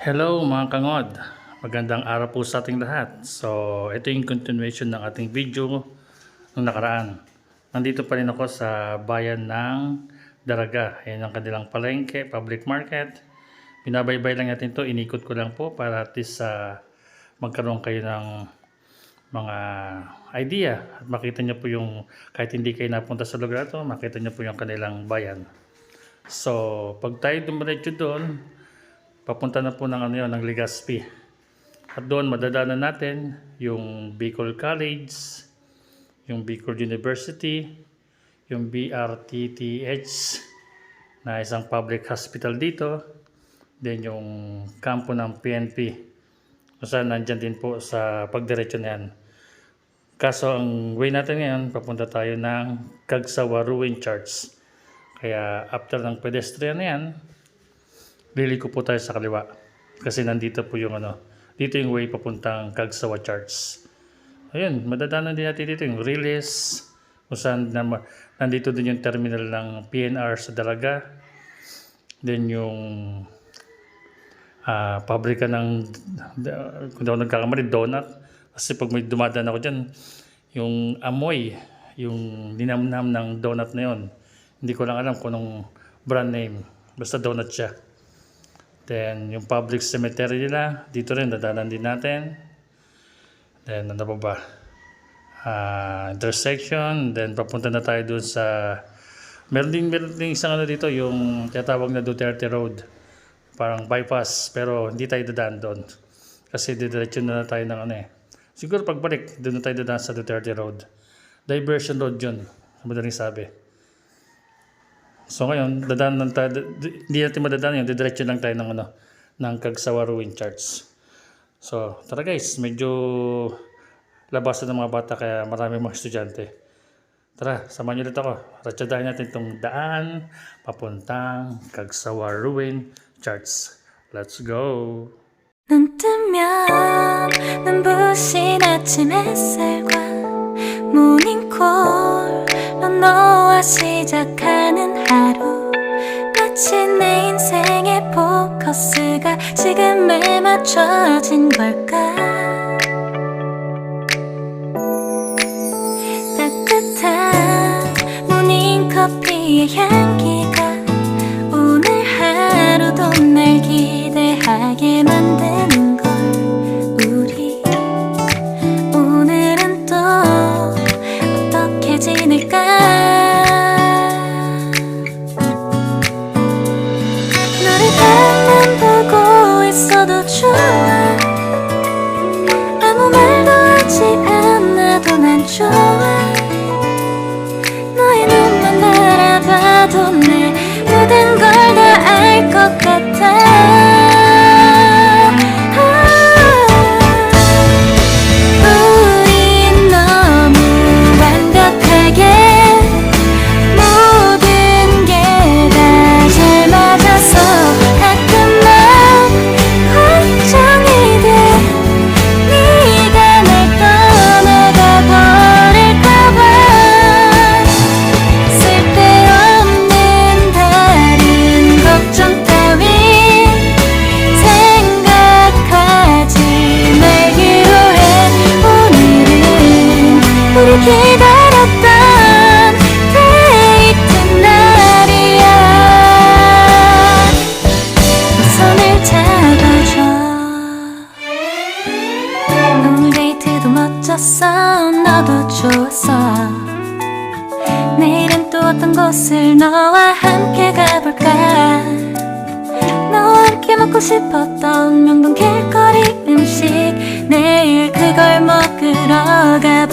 Hello mga kangod, magandang araw po sa ating lahat. So ito yung continuation ng ating video nung nakaraan. Nandito pa rin ako sa bayan ng Daraga. Ayan ang kanilang palengke, public market. Binabaybay lang natin to, inikot ko lang po para at least magkaroon kayo ng mga idea at makita nyo po yung, kahit hindi kayo napunta sa lugar ito, makita nyo po yung kanilang bayan. So pag tayo dumiretso doon, papunta na po ng ng Legazpi. At doon madadaanan natin yung Bicol College, yung Bicol University, yung BRTTH na isang public hospital dito, then yung kampo ng PNP. So saan nandyan din po sa pagdiretso na yan. Kaso ang way natin ngayon, papunta tayo ng Cagsawa Ruins Church. Kaya after ng pedestrian na yan, liliko po tayo sa kaliwa kasi nandito po yung dito yung way papuntang Cagsawa Church. Ayun, madadaanan din natin dito yung release kung saan nandito din yung terminal ng PNR sa Dalaga, then yung pabrika ng kung daw nagkakamali donut, kasi pag may dumadaan ako dyan yung amoy, yung dinamnam ng donut na yun, hindi ko lang alam kung anong brand name, basta donut siya. Then, yung public cemetery nila, dito rin, dadanan din natin. Then, ano pa ba? Intersection. Then, papunta na tayo dun sa... Meron din isang dito, yung tinatawag na Duterte Road. Parang bypass, pero hindi tayo dadaan doon. Kasi didiretso na tayo ng Siguro pagbalik, doon na tayo dadaan sa Duterte Road. Diversion road yun, madaling sabi. So ngayon, hindi natin madadaan yun, didiretso lang tayo ng Cagsawa Ruins Church. So tara guys, medyo labasan ng mga bata kaya maraming mga estudyante. Tara, samahan nyo ulit ako. Ratsadahin natin itong daan papuntang Cagsawa Ruins Church. Let's go! 눈 뜨면 눈부신 아침 햇살과 모닝콜로 너와 시작하는 하루, 마치 내 인생의 포커스가 지금에 맞춰진 걸까. 따뜻한 모닝커피의 향기가 오늘 하루도 날 기대하게 만드는 걸. 우리 오늘은 또 어떻게 지낼까. 너를 가만 보고 있어도 좋아. 아무 말도 하지 않아도 난 좋아. 너의 눈만 바라봐도 내 모든 걸 다 알 것 같아. 우린 너무 완벽하게 모든 게 다 잘 맞아서 가끔 난 걱정이 돼. 네가 날 떠나가 버릴까 봐. 쓸데없는 다른 걱정 따윈 생각하지 말기로 해. 오늘은 우리 기다렸던 데이트 날이야. 내 손을 잡아줘. 오늘 데이트도 멋졌어. 너도 좋았어. 내일은 또 어떤 곳을 너와 함께 가볼까. 너와 함께 먹고 싶었던 명동 길거리 음식, 내일 그걸 먹으러 가볼까.